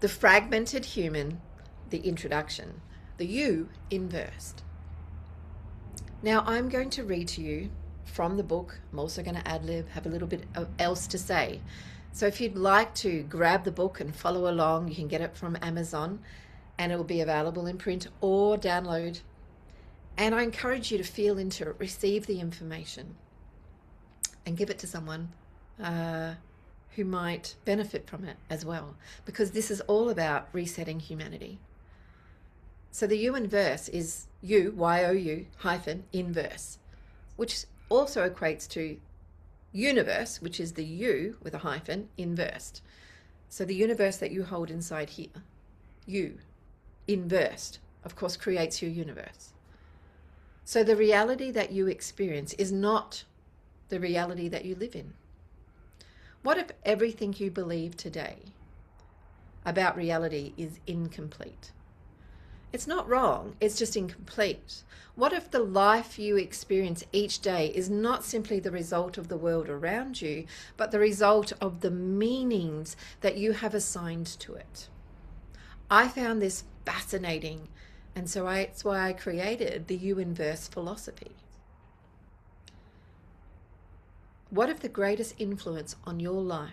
The Fragmented Human, the introduction, the you inversed. Now I'm going to read to you from the book. I'm also going to ad-lib, have a little bit else to say. So if you'd like to grab the book and follow along, you can get it from Amazon and it will be available in print or download. And I encourage you to feel into it, receive the information and give it to someone who might benefit from it as well, because this is all about resetting humanity. So the U inverse is U, Y-O-U, hyphen, inverse, which also equates to universe, which is the U with a hyphen, inversed. So the universe that you hold inside here, U, inversed, of course, creates your universe. So the reality that you experience is not the reality that you live in. What if everything you believe today about reality is incomplete? It's not wrong, it's just incomplete. What if the life you experience each day is not simply the result of the world around you, but the result of the meanings that you have assigned to it? I found this fascinating, and so it's why I created the U-inverse philosophy. What if the greatest influence on your life,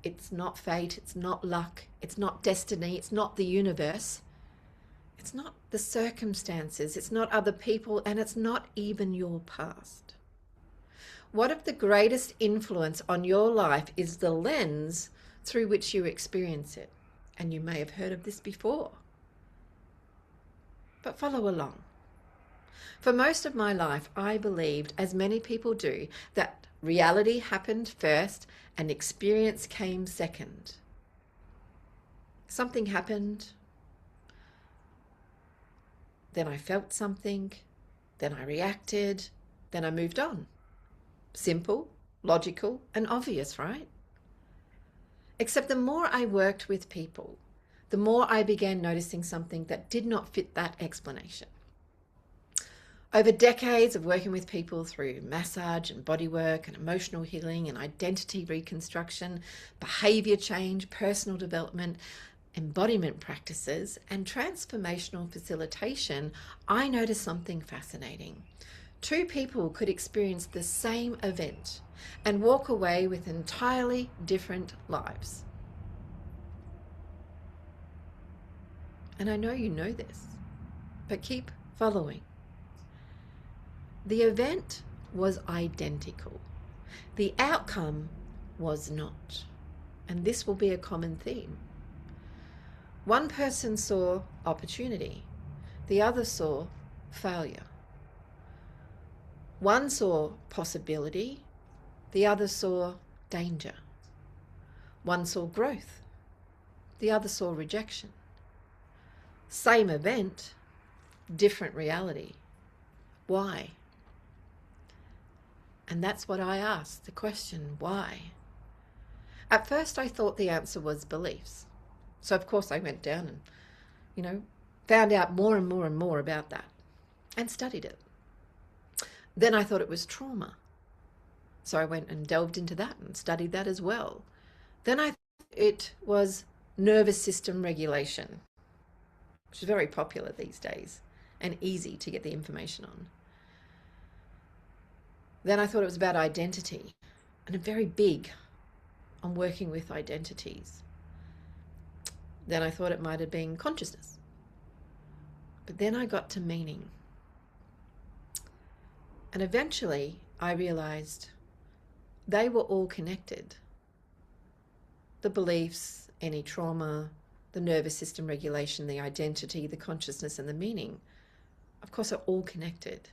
it's not fate, it's not luck, it's not destiny, it's not the universe, it's not the circumstances, it's not other people, and it's not even your past? What if the greatest influence on your life is the lens through which you experience it? And you may have heard of this before. But follow along. For most of my life, I believed, as many people do, that reality happened first and experience came second. Something happened, then I felt something, then I reacted, then I moved on. Simple, logical, and obvious, right? Except the more I worked with people, the more I began noticing something that did not fit that explanation. Over decades of working with people through massage and bodywork and emotional healing and identity reconstruction, behavior change, personal development, embodiment practices, and transformational facilitation, I noticed something fascinating. Two people could experience the same event and walk away with entirely different lives. And I know you know this, but keep following. The event was identical. The outcome was not. And this will be a common theme. One person saw opportunity, the other saw failure. One saw possibility, the other saw danger. One saw growth, the other saw rejection. Same event, different reality. Why? And that's what I asked, the question, why? At first I thought the answer was beliefs. So of course I went down and, found out more and more and more about that and studied it. Then I thought it was trauma. So I went and delved into that and studied that as well. Then I thought it was nervous system regulation, which is very popular these days and easy to get the information on. Then I thought it was about identity, and I'm very big on working with identities. Then I thought it might have been consciousness. But then I got to meaning. And eventually I realized they were all connected. The beliefs, any trauma, the nervous system regulation, the identity, the consciousness, and the meaning, of course, are all connected.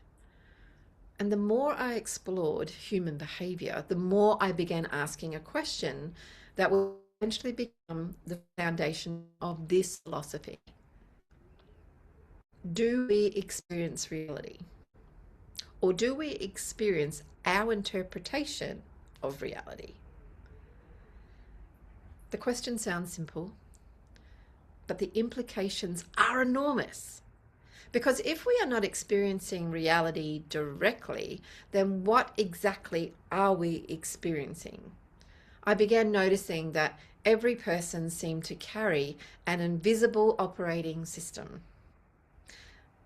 And the more I explored human behavior, the more I began asking a question that will eventually become the foundation of this philosophy. Do we experience reality? Or do we experience our interpretation of reality? The question sounds simple, but the implications are enormous. Because if we are not experiencing reality directly, then what exactly are we experiencing? I began noticing that every person seemed to carry an invisible operating system,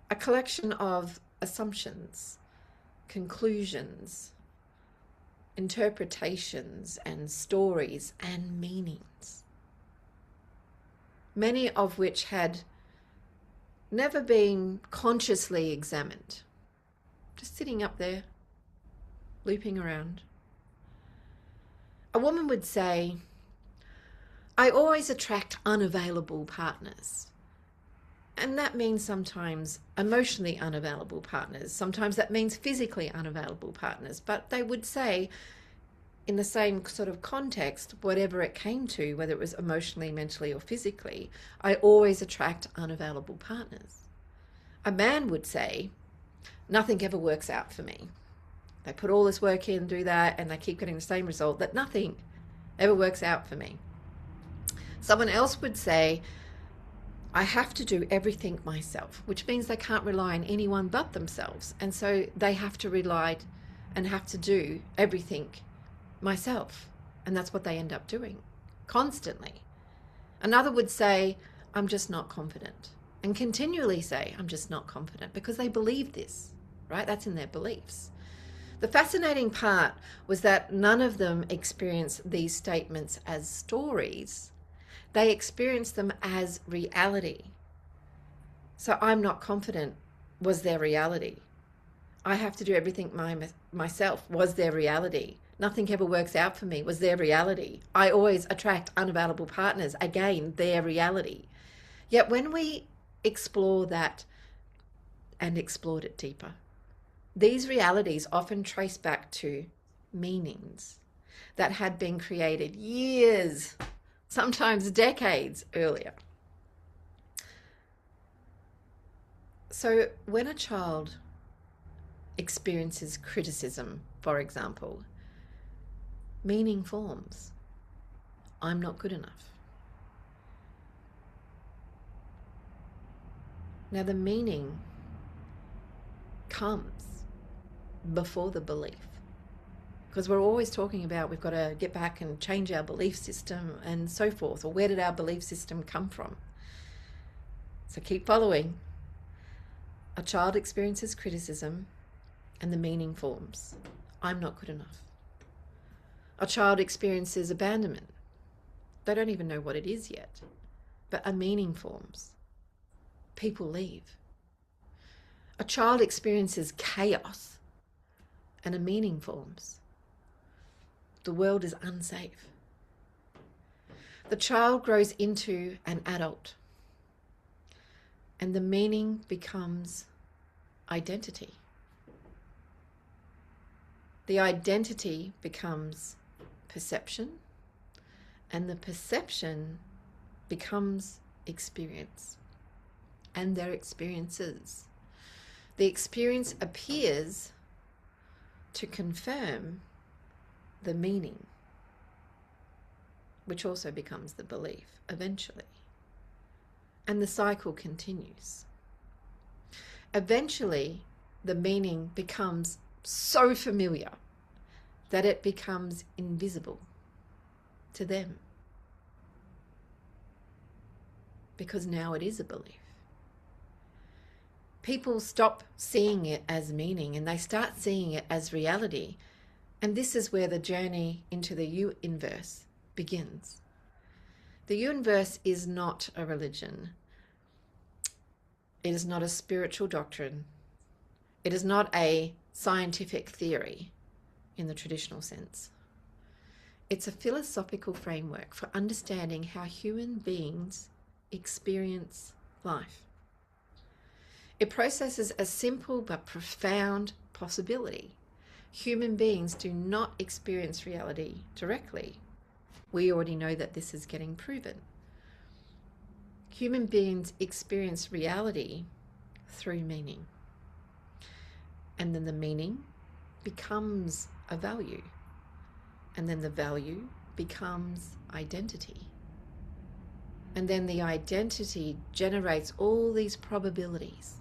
a collection of assumptions, conclusions, interpretations, and stories and meanings, many of which had never been consciously examined, just sitting up there, looping around. A woman would say, I always attract unavailable partners. And that means sometimes emotionally unavailable partners. Sometimes that means physically unavailable partners. But they would say, in the same sort of context, whatever it came to, whether it was emotionally, mentally, or physically, I always attract unavailable partners. A man would say, nothing ever works out for me. They put all this work in, do that, and they keep getting the same result, that nothing ever works out for me. Someone else would say, I have to do everything myself, which means they can't rely on anyone but themselves. And so they have to rely and have to do everything myself. And that's what they end up doing constantly. Another would say, I'm just not confident, and continually say, I'm just not confident, because they believe this, right? That's in their beliefs. The fascinating part was that none of them experienced these statements as stories. They experienced them as reality. So I'm not confident was their reality. I have to do everything myself was their reality. Nothing ever works out for me was their reality. I always attract unavailable partners, again, their reality. Yet when we explore that and explored it deeper, these realities often trace back to meanings that had been created years, sometimes decades earlier. So when a child experiences criticism, for example, meaning forms. I'm not good enough. Now the meaning comes before the belief, because we're always talking about we've got to get back and change our belief system and so forth, or where did our belief system come from? So keep following. A child experiences criticism and the meaning forms. I'm not good enough. A child experiences abandonment. They don't even know what it is yet, but a meaning forms. People leave. A child experiences chaos and a meaning forms. The world is unsafe. The child grows into an adult and the meaning becomes identity. The identity becomes perception, and the perception becomes experience, and their experiences. The experience appears to confirm the meaning, which also becomes the belief eventually. And the cycle continues. Eventually, the meaning becomes so familiar that it becomes invisible to them, because now it is a belief. People stop seeing it as meaning and they start seeing it as reality. And this is where the journey into the U-inverse begins. The U-inverse is not a religion. It is not a spiritual doctrine. It is not a scientific theory in the traditional sense. It's a philosophical framework for understanding how human beings experience life. It processes a simple but profound possibility. Human beings do not experience reality directly. We already know that this is getting proven. Human beings experience reality through meaning. And then the meaning becomes a value. And then the value becomes identity. And then the identity generates all these probabilities.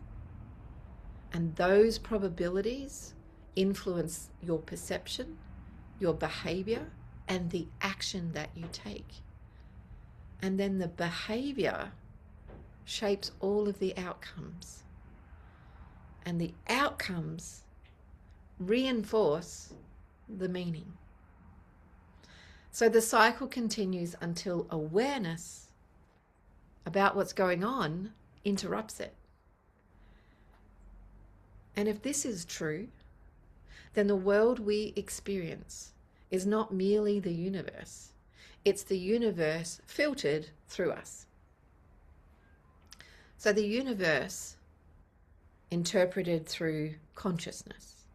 And those probabilities influence your perception, your behavior, and the action that you take. And then the behavior shapes all of the outcomes. And the outcomes reinforce the meaning. So the cycle continues until awareness about what's going on interrupts it. And if this is true, then the world we experience is not merely the universe. It's the universe filtered through us. So the universe interpreted through consciousness.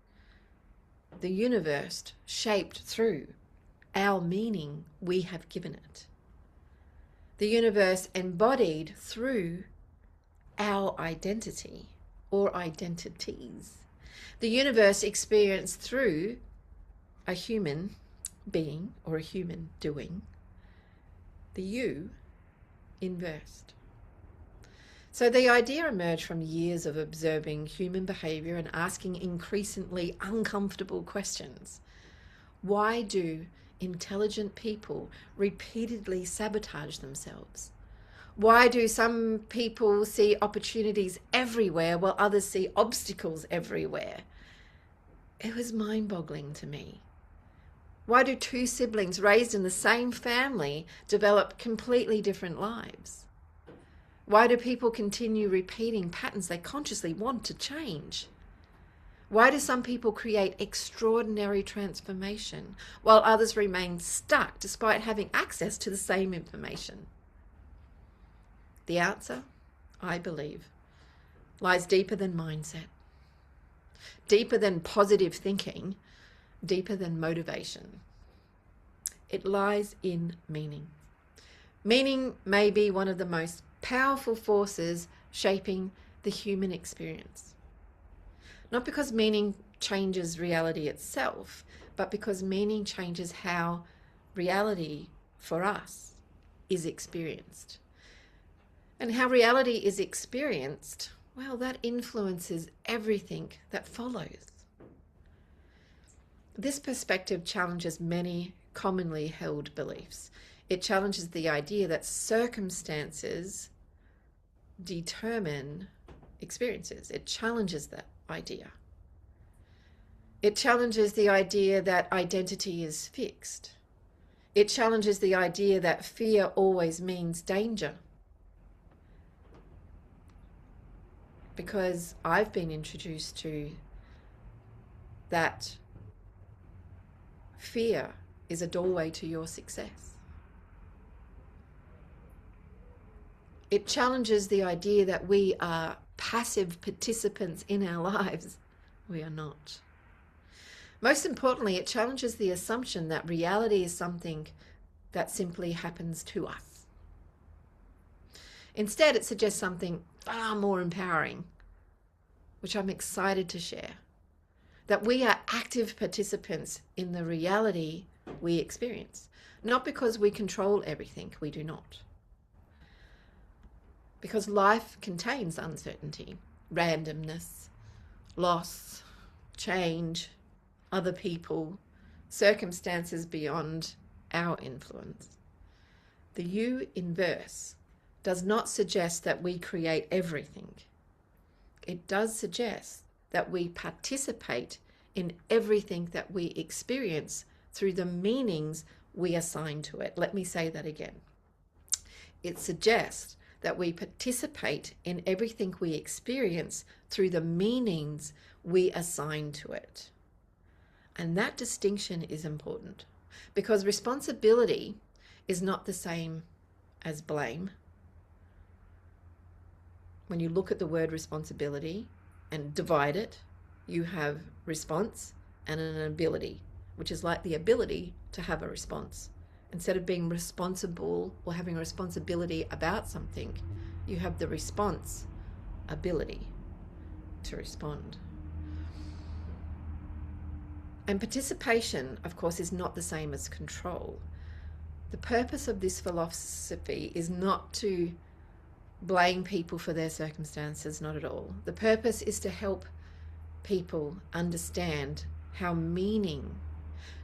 The universe shaped through our meaning we have given it. The universe embodied through our identity or identities. The universe experienced through a human being or a human doing. The you inversed. So the idea emerged from years of observing human behavior and asking increasingly uncomfortable questions. Why do intelligent people repeatedly sabotage themselves? Why do some people see opportunities everywhere while others see obstacles everywhere? It was mind-boggling to me. Why do two siblings raised in the same family develop completely different lives? Why do people continue repeating patterns they consciously want to change? Why do some people create extraordinary transformation while others remain stuck despite having access to the same information? The answer, I believe, lies deeper than mindset, deeper than positive thinking, deeper than motivation. It lies in meaning. Meaning may be one of the most powerful forces shaping the human experience. Not because meaning changes reality itself, but because meaning changes how reality for us is experienced. And how reality is experienced, well, that influences everything that follows. This perspective challenges many commonly held beliefs. It challenges the idea that circumstances determine experiences. It challenges that idea. It challenges the idea that identity is fixed. It challenges the idea that fear always means danger. Because I've been introduced to that fear is a doorway to your success. It challenges the idea that we are passive participants in our lives. We are not. Most importantly, it challenges the assumption that reality is something that simply happens to us. Instead, it suggests something far more empowering, which I'm excited to share. That we are active participants in the reality we experience. Not because we control everything, we do not. Because life contains uncertainty, randomness, loss, change, other people, circumstances beyond our influence. The you inverse does not suggest that we create everything. It does suggest that we participate in everything that we experience through the meanings we assign to it. Let me say that again. It suggests that we participate in everything we experience through the meanings we assign to it. And that distinction is important because responsibility is not the same as blame. When you look at the word responsibility and divide it, you have response and an ability, which is like the ability to have a response. Instead of being responsible or having a responsibility about something, you have the response ability to respond. And participation, of course, is not the same as control. The purpose of this philosophy is not to blame people for their circumstances, not at all. The purpose is to help people understand how meaning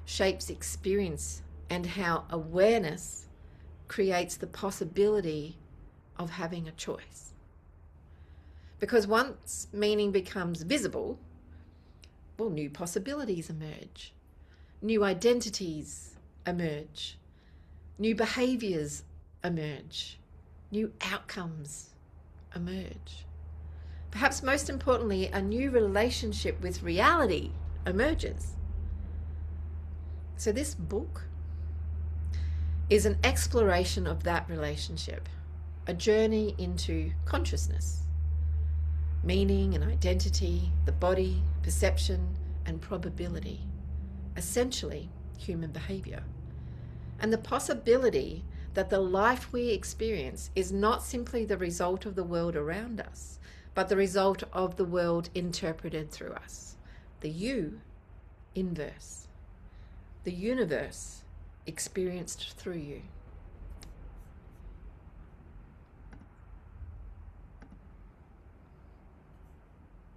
shapes experience and how awareness creates the possibility of having a choice. Because once meaning becomes visible, well, new possibilities emerge, new identities emerge, new behaviors emerge, new outcomes emerge. Perhaps most importantly, a new relationship with reality emerges. So this book is an exploration of that relationship, a journey into consciousness, meaning and identity, the body, perception, and probability, essentially human behavior, and the possibility that the life we experience is not simply the result of the world around us, but the result of the world interpreted through us. The you inverse, the universe experienced through you.